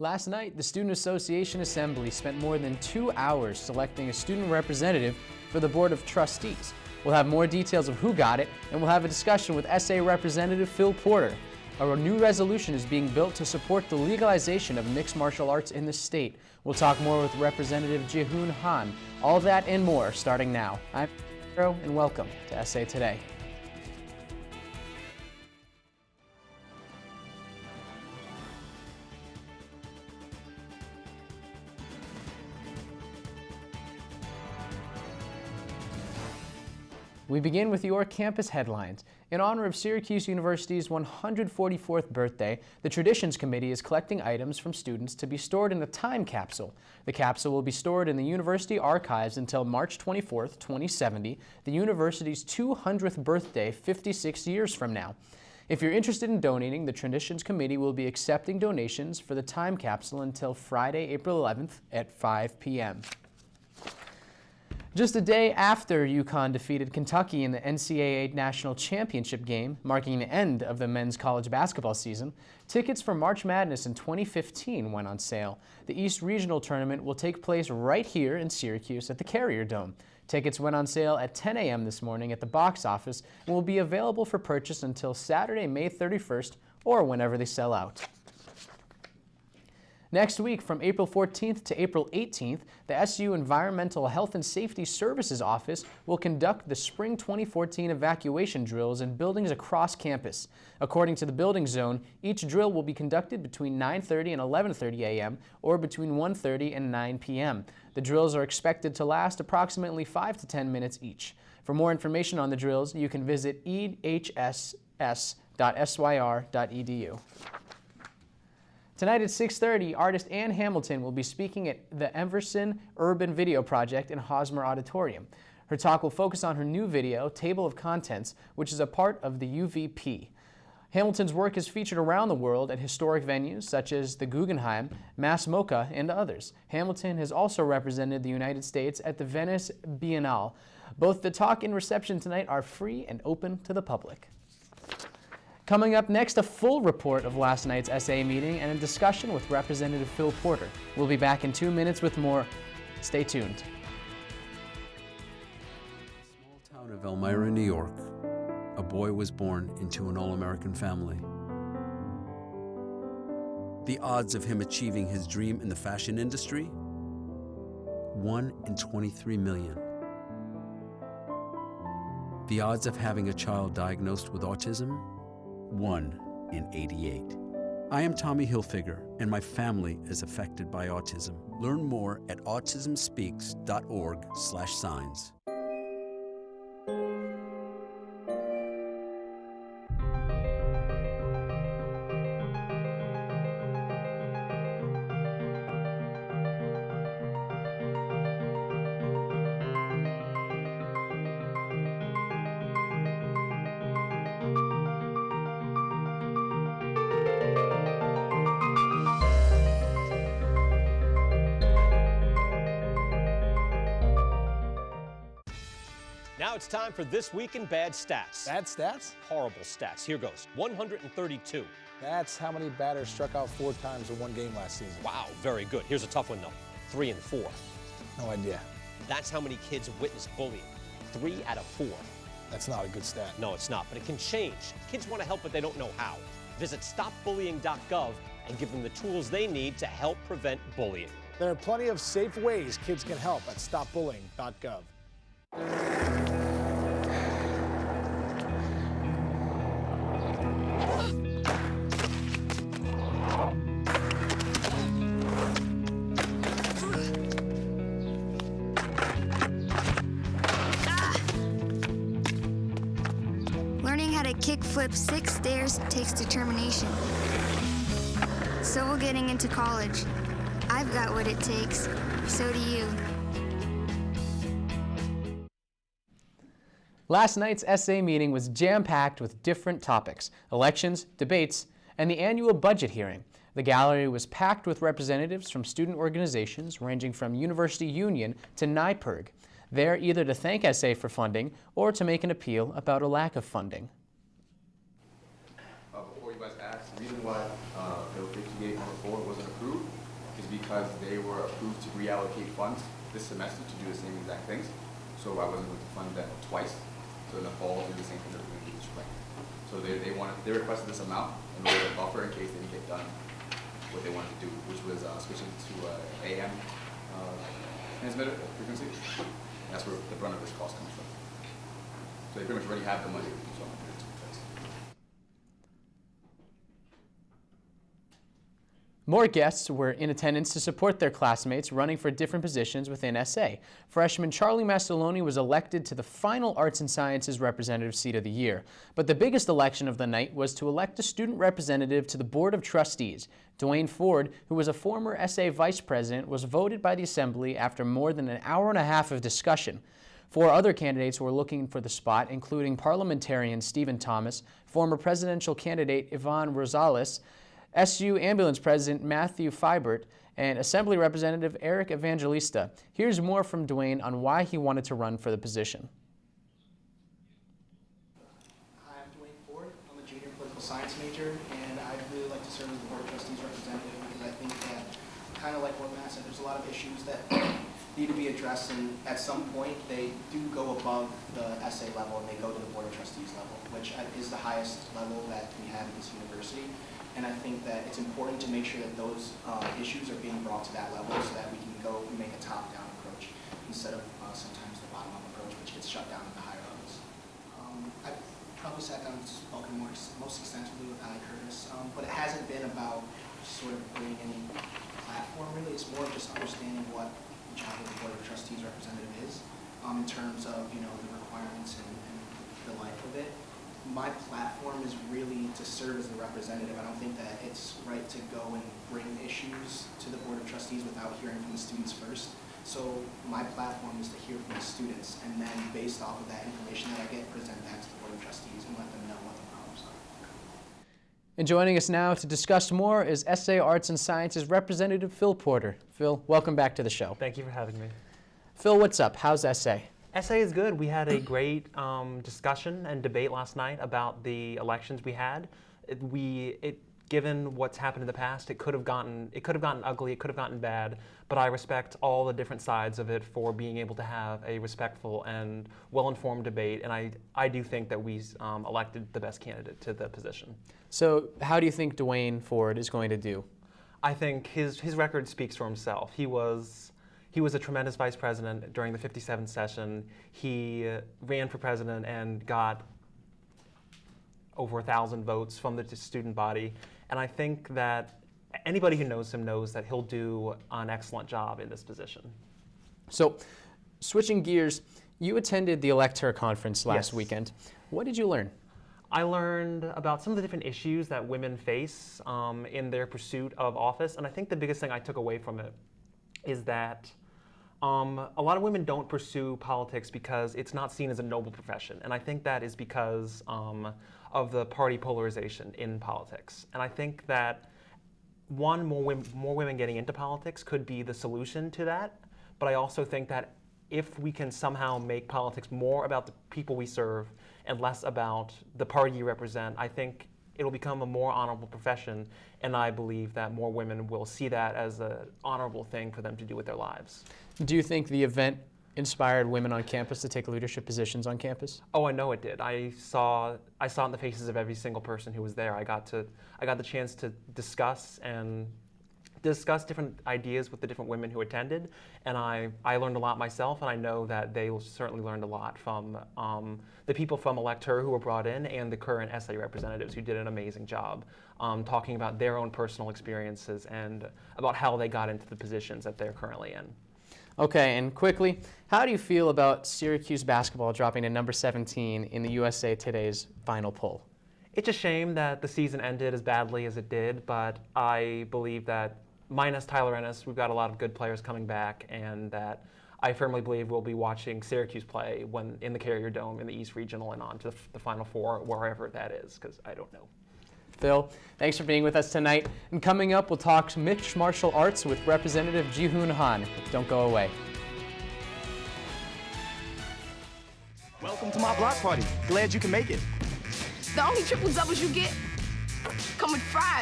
Last night, the Student Association Assembly spent more than 2 hours selecting a student representative for the Board of Trustees. We'll have more details of who got it, and we'll have a discussion with SA Representative Phil Porter. A new resolution is being built to support the legalization of mixed martial arts in the state. We'll talk more with Representative Jihoon Han. All that and more starting now. I'm Pedro, and welcome to SA Today. We begin with your campus headlines. In honor of Syracuse University's 144th birthday, the Traditions Committee is collecting items from students to be stored in the time capsule. The capsule will be stored in the university archives until March 24th, 2070, the university's 200th birthday 56 years from now. If you're interested in donating, the Traditions Committee will be accepting donations for the time capsule until Friday, April 11th at 5 p.m. Just a day after UConn defeated Kentucky in the NCAA National Championship game, marking the end of the men's college basketball season, tickets for March Madness in 2015 went on sale. The East Regional Tournament will take place right here in Syracuse at the Carrier Dome. Tickets went on sale at 10 a.m. this morning at the box office and will be available for purchase until Saturday, May 31st, or whenever they sell out. Next week, from April 14th to April 18th, the SU Environmental Health and Safety Services Office will conduct the Spring 2014 evacuation drills in buildings across campus. According to the building zone, each drill will be conducted between 9:30 and 11:30 a.m. or between 1:30 and 9 p.m. The drills are expected to last approximately 5 to 10 minutes each. For more information on the drills, you can visit ehss.syr.edu. Tonight at 6:30, artist Ann Hamilton will be speaking at the Everson Urban Video Project in Hosmer Auditorium. Her talk will focus on her new video, Table of Contents, which is a part of the UVP. Hamilton's work is featured around the world at historic venues such as the Guggenheim, Mass MoCA, and others. Hamilton has also represented the United States at the Venice Biennale. Both the talk and reception tonight are free and open to the public. Coming up next, a full report of last night's SA meeting and a discussion with Representative Phil Porter. We'll be back in 2 minutes with more. Stay tuned. Small town of Elmira, New York, a boy was born into an all-American family. The odds of him achieving his dream in the fashion industry? 1 in 23 million. The odds of having a child diagnosed with autism? 1 in 88. I am Tommy Hilfiger, and my family is affected by autism. Learn more at autismspeaks.org/signs. Now it's time for This Week in Bad Stats. Bad stats? Horrible stats. Here goes. 132. That's how many batters struck out 4 times in one game last season. Wow, very good. Here's a tough one, though. 3 and 4. No idea. That's how many kids witness bullying. 3 out of 4. That's not a good stat. No, it's not, but it can change. Kids want to help, but they don't know how. Visit stopbullying.gov and give them the tools they need to help prevent bullying. There are plenty of safe ways kids can help at stopbullying.gov. Learning how to kickflip 6 stairs takes determination. So will getting into college. I've got what it takes. So do you. Last night's SA meeting was jam-packed with different topics: elections, debates, and the annual budget hearing. The gallery was packed with representatives from student organizations ranging from University Union to NYPIRG. They're either to thank SA for funding or to make an appeal about a lack of funding. Before you guys ask The reason why Bill 58 number 4 wasn't approved is because they were approved to reallocate funds this semester to do the same exact things. So I wasn't going to fund them twice. So in the fall, do the same thing that we're going to do this spring. So they requested this amount in order to buffer in case they didn't get done what they wanted to do, which was switching to AM transmitter frequency. That's where the brunt of this cost comes from. So they pretty much already have the money to do something. More guests were in attendance to support their classmates running for different positions within SA. Freshman Charlie Mastelloni was elected to the final Arts and Sciences Representative seat of the year. But the biggest election of the night was to elect a student representative to the Board of Trustees. Dwayne Ford, who was a former SA vice president, was voted by the Assembly after more than an hour and a half of discussion. 4 other candidates were looking for the spot, including parliamentarian Stephen Thomas, former presidential candidate Yvonne Rosales, SU Ambulance President Matthew Fibert, and Assembly Representative Eric Evangelista. Here's more from Dwayne on why he wanted to run for the position. Hi, I'm Dwayne Ford. I'm a junior political science major, and I'd really like to serve as the Board of Trustees representative because I think that, kind of like what Matt said, there's a lot of issues that need to be addressed, and at some point they do go above the SA level and they go to the Board of Trustees level, which is the highest level that we have in this university. And I think that it's important to make sure that those issues are being brought to that level so that we can go and make a top-down approach instead of sometimes the bottom-up approach, which gets shut down at the higher levels. I've probably sat down and spoken most extensively with Ali Curtis, but it hasn't been about sort of bringing any platform, really. It's more just understanding what the job of the Board of Trustees representative is in terms of, the requirements and the life of it. My platform is really to serve as the representative. I don't think that it's right to go and bring issues to the Board of Trustees without hearing from the students first. So my platform is to hear from the students, and then based off of that information that I get, present that to the Board of Trustees and let them know what the problems are. And joining us now to discuss more is SA Arts and Sciences Representative Phil Porter. Phil, welcome back to the show. Thank you for having me. Phil, what's up? How's SA? SA is good. We had a great discussion and debate last night about the elections we had. Given what's happened in the past, it could have gotten ugly, it could have gotten bad, but I respect all the different sides of it for being able to have a respectful and well-informed debate, and I do think that we elected the best candidate to the position. So how do you think Dwayne Ford is going to do? I think his record speaks for himself. He was a tremendous vice president during the 57th session. He ran for president and got over 1,000 votes from the student body. And I think that anybody who knows him knows that he'll do an excellent job in this position. So, switching gears, you attended the Elector Conference last weekend. What did you learn? I learned about some of the different issues that women face in their pursuit of office. And I think the biggest thing I took away from it is that a lot of women don't pursue politics because it's not seen as a noble profession. And I think that is because of the party polarization in politics. And I think that more women getting into politics could be the solution to that. But I also think that if we can somehow make politics more about the people we serve and less about the party you represent, I think it'll become a more honorable profession, and I believe that more women will see that as an honorable thing for them to do with their lives. Do you think the event inspired women on campus to take leadership positions on campus? Oh, I know it did. I saw it in the faces of every single person who was there. I got the chance to discuss different ideas with the different women who attended, and I learned a lot myself, and I know that they certainly learned a lot from the people from Elector who were brought in and the current SA representatives who did an amazing job talking about their own personal experiences and about how they got into the positions that they're currently in. Okay, and quickly, how do you feel about Syracuse basketball dropping to number 17 in the USA Today's final poll? It's a shame that the season ended as badly as it did, but I believe that minus Tyler Ennis, we've got a lot of good players coming back, and that I firmly believe we'll be watching Syracuse play when in the Carrier Dome in the East Regional and on to the Final Four, wherever that is, because I don't know. Phil, thanks for being with us tonight. And coming up, we'll talk mixed martial arts with Representative Ji-Hoon Han. Don't go away. Welcome to my block party. Glad you can make it. The only triple doubles you get come with fries.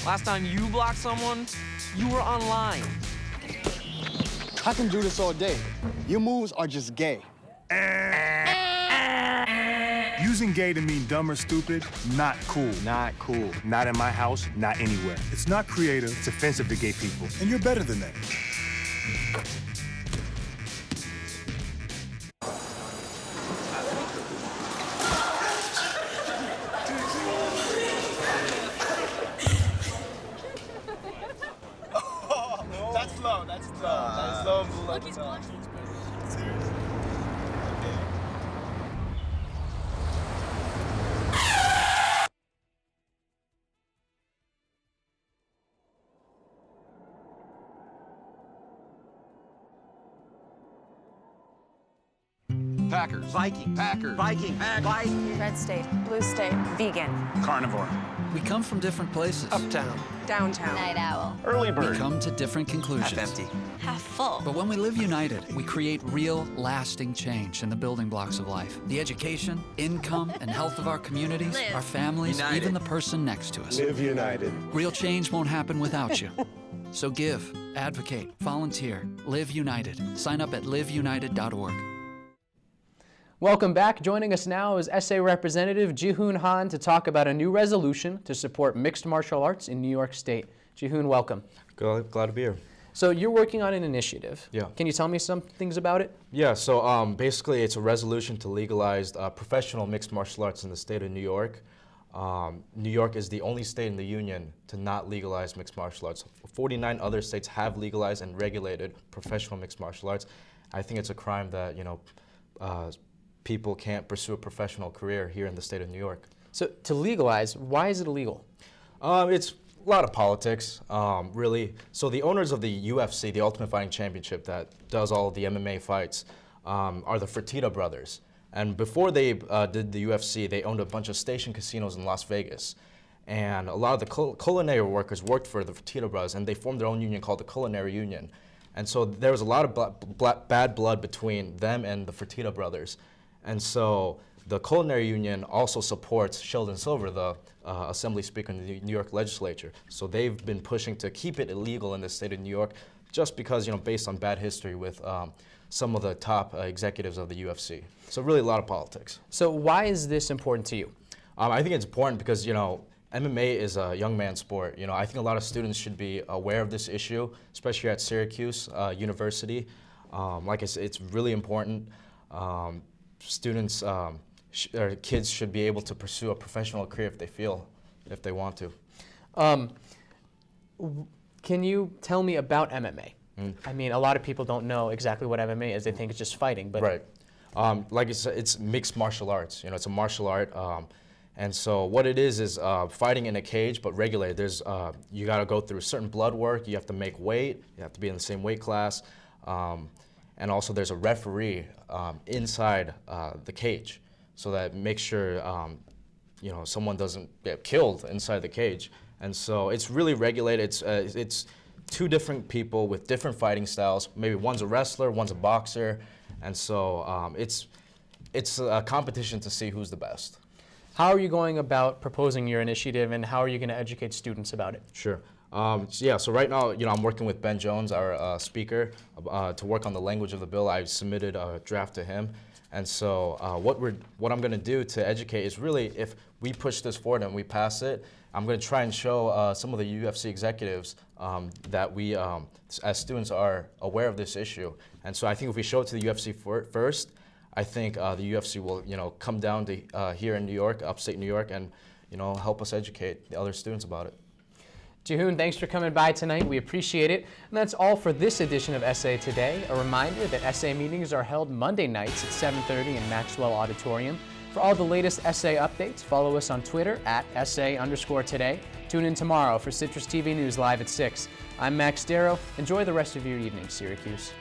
Last time you blocked someone, you were online. I can do this all day. Your moves are just gay. Using gay to mean dumb or stupid, not cool. Not cool. Not in my house, not anywhere. It's not creative, it's offensive to gay people. And you're better than that. That's low, that's low. That's low and below. Look, he's blushing. Seriously. Packers. Viking. Packers. Viking. Viking. Red state, blue state, vegan. Carnivore. We come from different places. Uptown. Downtown. Night owl. Early bird. We come to different conclusions. Half empty. Half full. But when we live united, we create real, lasting change in the building blocks of life. The education, income, and health of our communities, Live our families, united. even the person next to us. Live united. Real change won't happen without you. So give, advocate, volunteer, live united. Sign up at liveunited.org. Welcome back. Joining us now is SA Representative Jihoon Han to talk about a new resolution to support mixed martial arts in New York State. Jihoon, welcome. Glad to be here. So you're working on an initiative. Yeah. Can you tell me some things about it? Yeah, so basically it's a resolution to legalize professional mixed martial arts in the state of New York. New York is the only state in the union to not legalize mixed martial arts. 49 other states have legalized and regulated professional mixed martial arts. I think it's a crime that, people can't pursue a professional career here in the state of New York. So to legalize, why is it illegal? It's a lot of politics, really. So the owners of the UFC, the Ultimate Fighting Championship, that does all of the MMA fights, are the Fertitta brothers. And before they did the UFC, they owned a bunch of station casinos in Las Vegas. And a lot of the culinary workers worked for the Fertitta brothers, and they formed their own union called the Culinary Union. And so there was a lot of bad blood between them and the Fertitta brothers. And so the Culinary Union also supports Sheldon Silver, the Assembly Speaker in the New York Legislature. So they've been pushing to keep it illegal in the state of New York just because, based on bad history with some of the top executives of the UFC. So really a lot of politics. So why is this important to you? I think it's important because, MMA is a young man's sport. I think a lot of students should be aware of this issue, especially at Syracuse University. Like I said, it's really important. Students or kids should be able to pursue a professional career if they want to. Can you tell me about MMA? I mean, a lot of people don't know exactly what MMA is. They think it's just fighting, but right. Like I said, it's mixed martial arts. It's a martial art, and so what it is fighting in a cage, but regulated. There's you got to go through certain blood work. You have to make weight. You have to be in the same weight class. And also there's a referee inside the cage so that makes sure someone doesn't get killed inside the cage. And so it's really regulated. It's two different people with different fighting styles. Maybe one's a wrestler, one's a boxer. And so it's a competition to see who's the best. How are you going about proposing your initiative, and how are you going to educate students about it? Sure. So right now, I'm working with Ben Jones, our speaker, to work on the language of the bill. I submitted a draft to him. And so what I'm going to do to educate is really, if we push this forward and we pass it, I'm going to try and show some of the UFC executives that we, as students, are aware of this issue. And so I think if we show it to the UFC first, I think the UFC will, come down to here in New York, upstate New York, and, help us educate the other students about it. Jihoon, thanks for coming by tonight. We appreciate it. And that's all for this edition of SA Today. A reminder that SA meetings are held Monday nights at 7:30 in Maxwell Auditorium. For all the latest SA updates, follow us on Twitter at SA_today. Tune in tomorrow for Citrus TV News Live at 6. I'm Max Darrow. Enjoy the rest of your evening, Syracuse.